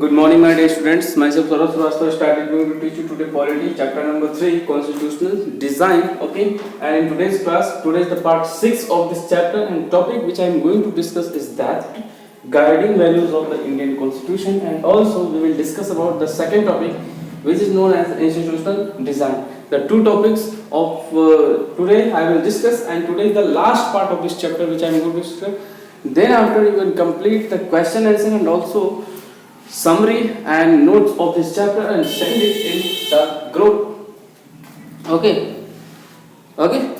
Good morning, my dear students. Myself Saurabh Srivastava started going to teach you today polity, chapter number 3, constitutional design. Okay, and in today's class, today is the part 6 of this chapter, and topic which I am going to discuss is that guiding values of the Indian Constitution, and also we will discuss about the second topic, which is known as institutional design. The two topics of today I will discuss, and today is the last part of this chapter which I am going to discuss. Then after you will complete the question answer and also summary and notes of this chapter and send it in the group. Okay,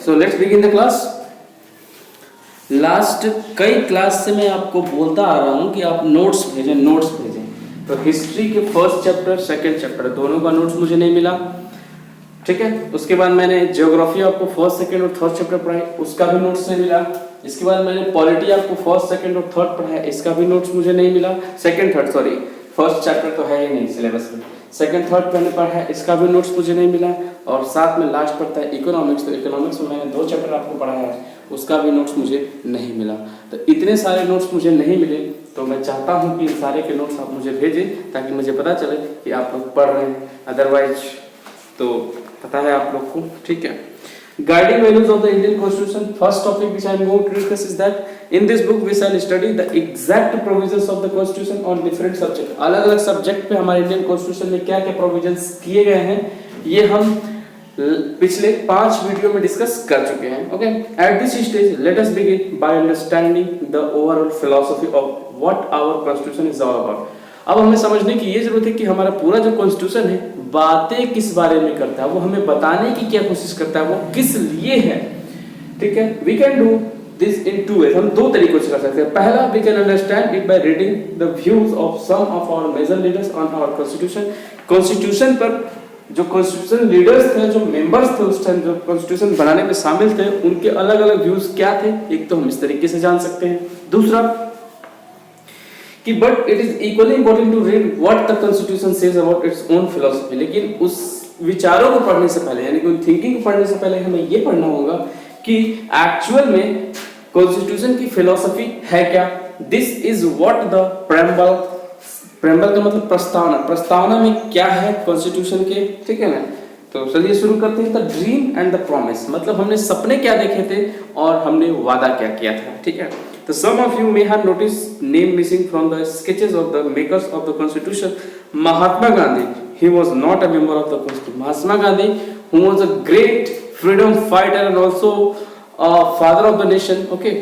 so let's begin the class. Last कई class से मैं आपको बोलता आ रहा हूँ कि आप notes भेजें। तो हिस्ट्री के फर्स्ट चैप्टर सेकंड चैप्टर दोनों का नोट्स मुझे नहीं मिला, ठीक है। उसके बाद मैंने ज्योग्राफी आपको फर्स्ट सेकंड और थर्ड चैप्टर पढ़ाई, उसका भी नोट्स नहीं मिला। इसके बाद मैंने पॉलिटी आपको फर्स्ट सेकंड और थर्ड पढ़ाया, इसका भी नोट्स मुझे नहीं मिला। फर्स्ट चैप्टर तो है ही नहीं सिलेबस में, सेकंड थर्ड मैंने पढ़ा है, इसका भी नोट्स मुझे नहीं मिला। और साथ में लास्ट पढ़ता है इकोनॉमिक्स, तो इकोनॉमिक्स में मैंने 2 चैप्टर आपको पढ़ाया है, उसका भी नोट्स मुझे नहीं मिला। तो इतने सारे नोट्स मुझे नहीं मिले, तो मैं चाहता हूँ कि इन सारे के नोट्स आप मुझे भेजें ताकि मुझे पता चले कि आप लोग पढ़ रहे हैं। अदरवाइज तो पता है आप लोग को, ठीक है। Guiding values of the Indian Constitution. First topic which I am going to discuss is that in this book we shall study the exact provisions of the Constitution on different subjects. अलग-अलग subject पे हमारे Indian constitution में क्या-क्या provisions किए गए हैं, ये हम पिछले 5 वीडियो में डिस्कस कर चुके हैं। Okay, at this stage let us begin by understanding the overall philosophy of what our constitution is all about. अब हमें समझने की ये जरूरत है कि हमारा पूरा जो कॉन्स्टिट्यूशन है बातें किस बारे में करता है, वो हमें बताने की क्या कोशिश करता है, वो किस लिए है, ठीक है। We can do this in 2 ways, हम 2 तरीकों से कर सकते हैं। पहला, we can understand it by reading the views of some of our major leaders on our constitution. Constitution पर जो कॉन्स्टिट्यूशन लीडर्स थे, जो मेंबर्स थे उस टाइम जो कॉन्स्टिट्यूशन बनाने में शामिल थे, उनके अलग-अलग व्यूज क्या थे, एक तो हम इस तरीके से जान सकते हैं। दूसरा कि but it is equally important to read what the constitution says about its own philosophy. लेकिन उस विचारों को पढ़ने से पहले, यानी कि उन थिंकिंग को पढ़ने से पहले हमें ये पढ़ना होगा कि एक्चुअल में कॉन्स्टिट्यूशन की फिलॉसफी है क्या। This is what the preamble का मतलब प्रस्तावना में क्या है कॉन्स्टिट्यूशन के, ठीक है ना। तो चलिए शुरू करते हैं। The dream and the promise, मतलब हमने सपने क्या देखे थे और हमने वादा क्या किया था, ठीक है। So some of you may have noticed name missing from the sketches of the makers of the Constitution. Mahatma Gandhi, he was not a member of the Constitution. Mahatma Gandhi, who was a great freedom fighter and also a father of the nation, okay,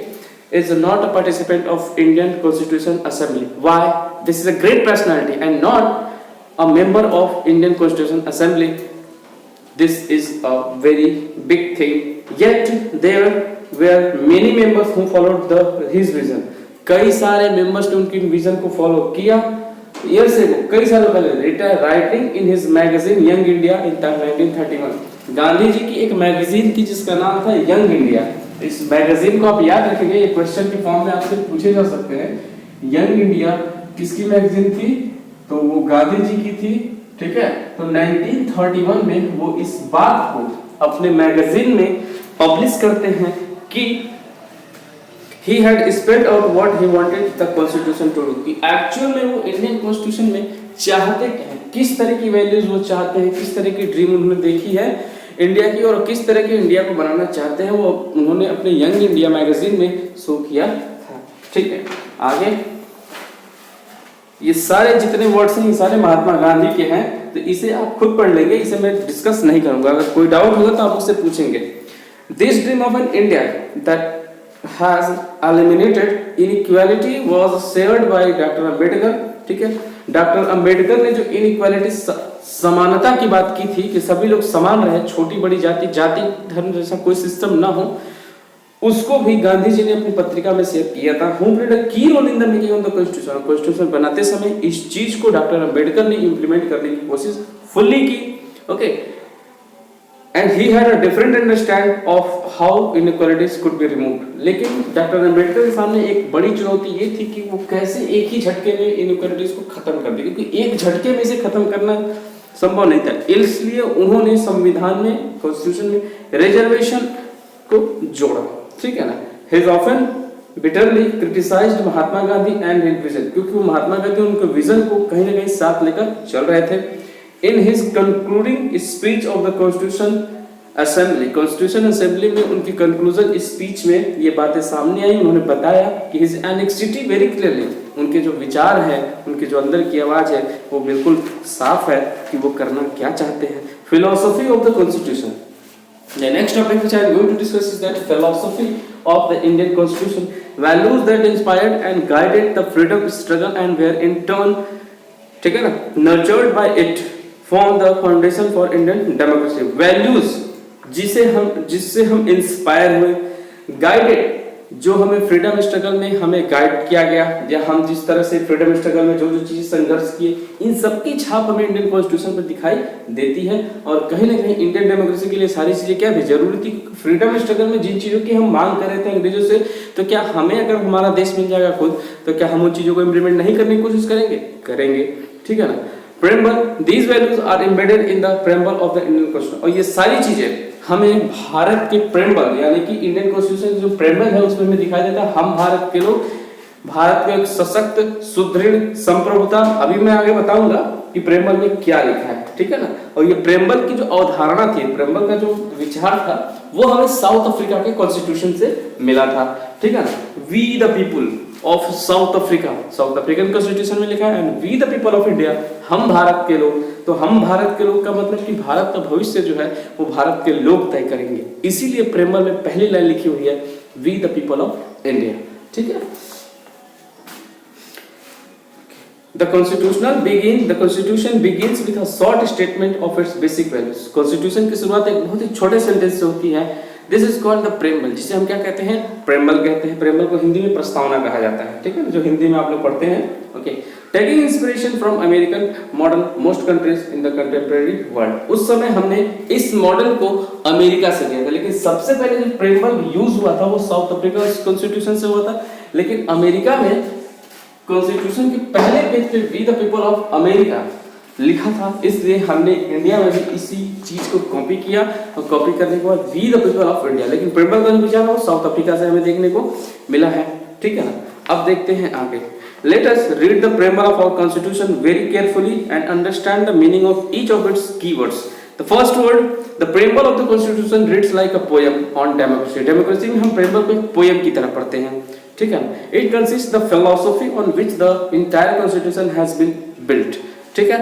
is not a participant of Indian Constitution Assembly. Why? This is a great personality and not a member of Indian Constitution Assembly. This is a very big thing. Yet there were many members who followed his vision. कई सारे members ने उनकी vision को follow किया। years ago, कई सालों पहले, writing in his magazine Young India in 1931. Gandhi ji की एक मैगजीन थी जिसका नाम था यंग इंडिया। इस मैगजीन को आप याद रखेंगे, ये क्वेश्चन के फॉर्म में आपसे पूछे जा सकते हैं। यंग इंडिया किसकी मैगजीन थी? तो वो गांधी जी की थी, ठीक है। तो 1931 में वो इस बात को अपने मैगजीन में पब्लिश करते हैं कि he had spelled out what he wanted the constitution to do, कि एक्चुअल में वो इंडियन कॉन्स्टिट्यूशन में चाहते क्या हैं, किस तरह की वैल्यूज वो चाहते हैं, किस तरह की ड्रीम उन्होंने देखी है इंडिया की और किस तरह की इंडिया को बनाना चाहते हैं, वो उन्होंने अपने यंग इंडिया मैगजीन में शो किया था, ठीक है। आगे ये सारे जितने वर्ड्स हैं ये सारे महात्मा गांधी के हैं, तो इसे आप खुद पढ़ लेंगे, इसे मैं डिस्कस नहीं करूंगा। अगर कोई डाउट होगा तो आप मुझसे पूछेंगे। This dream of an India that has eliminated inequality was shared by Dr. Ambedkar, ठीक है। डॉक्टर अंबेडकर ने जो इनइक्वालिटी समानता की बात की थी कि सभी लोग समान रहे, छोटी बड़ी जाति धर्म जैसा कोई सिस्टम ना हो, उसको भी गांधी जी ने अपनी पत्रिका में शेयर किया था। Who played a key role in the making of the constitution? Constitution बनाते समय इस चीज को डॉक्टर अंबेडकर ने इम्प्लीमेंट करने की कोशिश फुल्ली की, okay. And he had a different understanding of how inequalities could be removed. लेकिन डॉक्टर अंबेडकर के सामने एक बड़ी चुनौती ये थी कि वो कैसे एक ही झटके में इनइक्वालिटीज को खत्म कर दे, क्योंकि एक झटके में इसे खत्म करना संभव नहीं था। इसलिए उन्होंने संविधान में, कॉन्स्टिट्यूशन में रिजर्वेशन को जोड़ा, ठीक है ना। He is often bitterly criticised Mahatma Gandhi and his vision, क्योंकि वो महात्मा गांधी उनके विजन को कहीं ना कहीं साथ लेकर चल रहे थे। In his concluding speech of the constitution assembly, constitution assembly में उनकी कंक्लूजन स्पीच में ये बातें सामने आई। उन्होंने बताया कि हिज एनेक्सिटी वेरी क्लियरली, उनके जो विचार है, उनके जो अंदर की आवाज है वो बिल्कुल साफ है कि वो करना क्या चाहते हैं। Philosophy of the constitution, the next topic which I am going to discuss is that philosophy of the Indian Constitution, values that inspired and guided the freedom struggle and were in turn, ठीक है ना, nurtured by it, form the foundation for Indian democracy। values जिससे हम inspire हुए, guided जो हमें freedom struggle में हमें गाइड किया गया, या हम जिस तरह से फ्रीडम स्ट्रगल में जो जो चीजें संघर्ष किए, इन सबकी छाप हमें इंडियन कॉन्स्टिट्यूशन पर दिखाई देती है। और कहीं ना कहीं इंडियन डेमोक्रेसी के लिए सारी चीजें क्या भी जरूरी थी। फ्रीडम स्ट्रगल में जिन चीजों की हम मांग कर रहे थे अंग्रेजों से, तो क्या हमें अगर हमारा देश मिल जाएगा खुद, तो क्या हम उन चीजों को इम्प्लीमेंट नहीं करने की कोशिश करेंगे, ठीक है ना। Preamble, these values are embedded in the preamble of the Indian constitution, और ये सारी चीजें हमें भारत के प्रेम्बल यानी कि इंडियन कॉन्स्टिट्यूशन जो प्रेम्बल है उसमें हमें दिखाई देता है। हम भारत के लोग, भारत को एक सशक्त, सुदृढ़, संप्रभुता, अभी मैं आगे बताऊंगा कि प्रेम्बल में क्या लिखा है, ठीक है ना। और ये प्रेम्बल की जो अवधारणा थी, प्रेम्बल का जो विचार था, वो हमें साउथ अफ्रीका के कॉन्स्टिट्यूशन से मिला था, ठीक है ना। We the people of South Africa, South African constitution में लिखा है, and we the people of India, हम भारत के लोग। तो हम भारत के लोग का मतलब कि भारत का भविष्य जो है वो भारत के लोग तय करेंगे। इसीलिए प्रेम्बल में पहली लाइन लिखी हुई है, we the people of India, ठीक है। The constitution begins with a short statement of its basic values। Constitution की शुरुआत एक बहुत ही छोटे सेंटेंस से होती है। This is called the preamble, जिसे हम क्या कहते हैं, प्रेम्बल कहते हैं। प्रेम्बल को हिंदी में प्रस्तावना कहा जाता है, ठीक है, जो हिंदी में आप लोग पढ़ते हैं। Okay, taking inspiration from American model most countries in the contemporary world. उस समय हमने इस मॉडल को अमेरिका से लिया था, लेकिन सबसे पहले जो प्रेम्बल यूज हुआ था वो साउथ अफ्रीका कॉन्स्टिट्यूशन से हुआ था। लेकिन अमेरिका में कॉन्स्टिट्यूशन के पहले पेज पे we the people of America लिखा था, इसलिए हमने इंडिया में भी इसी चीज को कॉपी किया, और कॉपी करने के बाद we the people of India. लेकिन प्रेम्बल का विचार हो साउथ अफ्रीका से हमें देखने को मिला है, ठीक है ना। अब देखते हैं आगे। Let us read the preamble of our constitution very carefully and understand the meaning of each of its keywords. The first word, the preamble of the constitution reads like a poem on democracy. Democracy में हम preamble को एक poem की तरह पढ़ते हैं, ठीक है। It consist the philosophy on which the entire constitution has been built, ठीक है।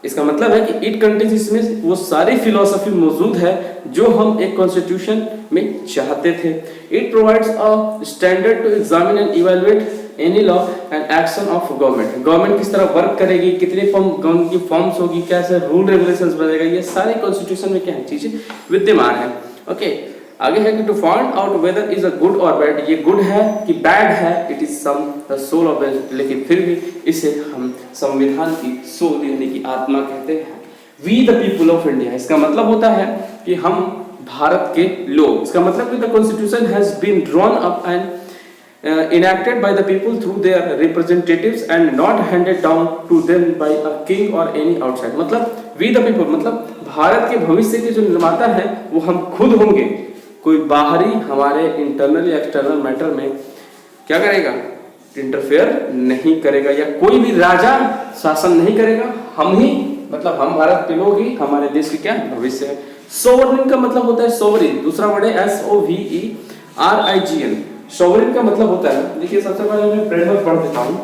इसका मतलब है कि इट कंटेन्स, इसमें वो सारी फिलॉसफी मौजूद है जो हम एक कॉन्स्टिट्यूशन में चाहते थे। It provides a standard to examine and evaluate any law and action of government. Government किस तरह वर्क करेगी, कितने फॉर्म की फॉर्म्स होगी, कैसे रूल रेगुलेशंस बनेगा, ये सारे कॉन्स्टिट्यूशन में क्या है, चीजें विद्यमान है। ओके, आगे है कि to find out whether is a good और बैड, ये गुड है कि बैड है, it is some the soul of the, लेकिन फिर भी इसे हम संविधान की सोल यानी कि आत्मा कहते हैं। We the people of India, इसका मतलब होता है कि हम भारत के लोग। इसका मतलब कि the constitution has been drawn up and enacted by the people through their representatives and not handed down to them by a king or any outside। मतलब we the people मतलब भारत के भविष्य के जो निर्माता हैं वो हम खुद होंगे। कोई बाहरी हमारे इंटरनल या एक्सटर्नल मैटर में क्या करेगा, इंटरफेयर नहीं करेगा, या कोई भी राजा शासन नहीं करेगा। हम ही मतलब हम भारत के लोग ही हमारे देश के क्या भविष्य है। सोवरेन का मतलब होता है सोवरेन, दूसरा वर्ड है SOVERIGN। सोवरेन का मतलब होता है, देखिए सबसे पहले मैं प्रेम्बल पढ़ देता हूं।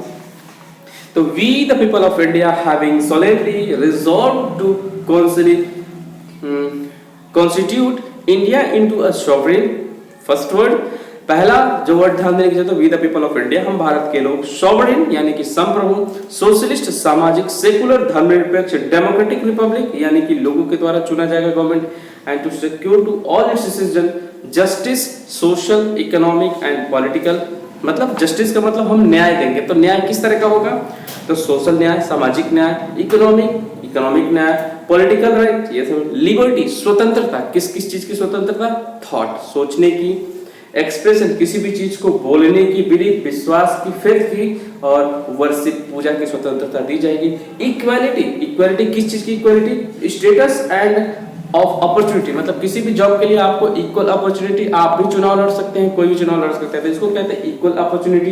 तो we the people of India having solemnly resolved to constitute India into a sovereign. First word, पहला जो वर्ड ध्यान देने की जरूरत है, we the people of India, हम भारत के लोग। सोवरेन यानी कि संप्रभु, सोशलिस्ट सामाजिक, सेकुलर धर्मनिरपेक्ष, डेमोक्रेटिक रिपब्लिक यानी कि लोगों के द्वारा चुना जाएगा government, and to secure to all its citizen justice, social, economic and political. मतलब जस्टिस का मतलब हम न्याय देंगे, तो न्याय किस तरह का होगा, तो सोशल न्याय, सामाजिक न्याय, इकोनॉमिक न्याय, पॉलिटिकल राइट, ये सब। लिबर्टी स्वतंत्रता, किस किस चीज की स्वतंत्रता, थॉट सोचने की, एक्सप्रेशन किसी भी चीज को बोलने की, बिलीफ विश्वास की, फेथ की, और वर्शिप पूजा की स्वतंत्रता दी जाएगी। इक्वालिटी किस चीज की equality, status end of opportunity, मतलब किसी भी जॉब के लिए आपको इक्वल अपॉर्चुनिटी, आप भी चुनाव लड़ सकते हैं, कोई भी चुनाव लड़ सकता है, तो इसको कहते हैं equal opportunity.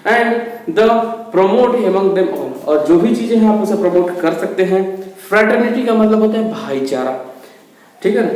And the promote among them all, और जो भी चीजें हैं आप उसे प्रमोट कर सकते हैं। फ्रेटर्निटी का मतलब होता है भाईचारा, ठीक है ना।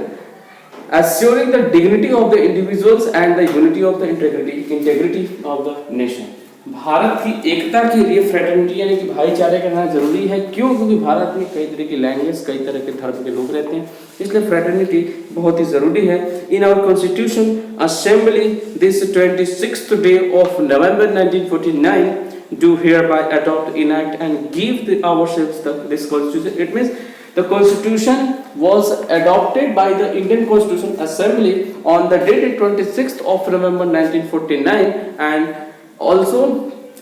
assuring the dignity of the individuals and the unity of the integrity of the nation, Bharat की एकता के लिए फ्रेटर्निटी यानी कि भाईचारे का रहना जरूरी है। क्यों? क्योंकि भारत में कई तरह की लैंग्वेज, कई तरह के धर्म के लोग रहते हैं, इसलिए फ्रेटर्निटी बहुत ही जरूरी है। In our constitution assembly this 26th day of November 1949 do hereby adopt, enact and give ourselves this constitution. It means the constitution was adopted by the Indian Constitution Assembly on the date 26th of November 1949 and also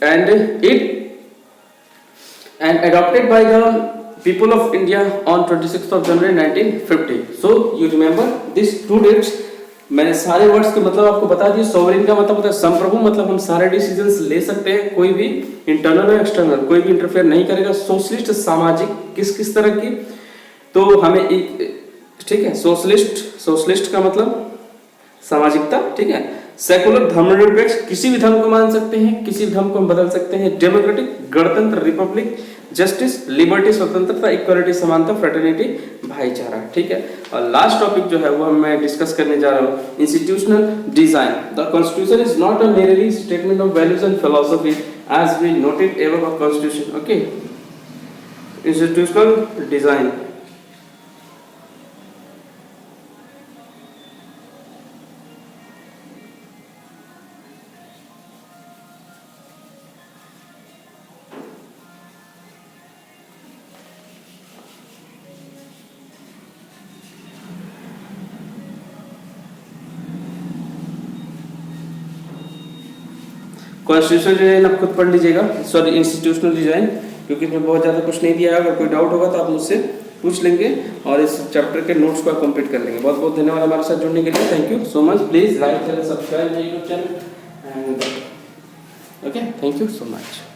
and adopted by the people of India on 26th of January 1950. So you remember these two dates. मैंने सारे words के मतलब आपको बता दिए। Sovereign का मतलब होता है संप्रभु, मतलब हम सारे डिसीजंस ले सकते हैं, कोई भी इंटरनल और एक्सटर्नल कोई भी इंटरफेयर नहीं करेगा। सोशलिस्ट सामाजिक किस तरह की, तो हमें एक, ठीक है, सोशलिस्ट का मतलब सामाजिकता, ठीक है। सेकुलर धर्मनिरपेक्ष, किसी भी धर्म को मान सकते हैं, किसी भी धर्म को हम बदल सकते हैं। डेमोक्रेटिक गणतंत्र रिपब्लिक, जस्टिस लिबर्टी स्वतंत्रता, इक्वालिटी समानता, फ्रेटर्निटी भाईचारा, ठीक है। और लास्ट टॉपिक जो है वो मैं डिस्कस करने जा रहा हूँ, institutional design. The constitution is not a merely statement of values and philosophy as we noted above a constitution, okay. Institutional design, constitutional design आप खुद पढ़ लीजिएगा, सॉरी इंस्टीट्यूशनल डिजाइन, क्योंकि इसमें बहुत ज़्यादा कुछ नहीं दिया है। अगर कोई डाउट होगा तो आप मुझसे पूछ लेंगे और इस चैप्टर के नोट्स को कंप्लीट कर लेंगे। बहुत बहुत धन्यवाद हमारे साथ जुड़ने के लिए। Thank you so much. Please like, subscribe my YouTube channel and okay, thank you so much.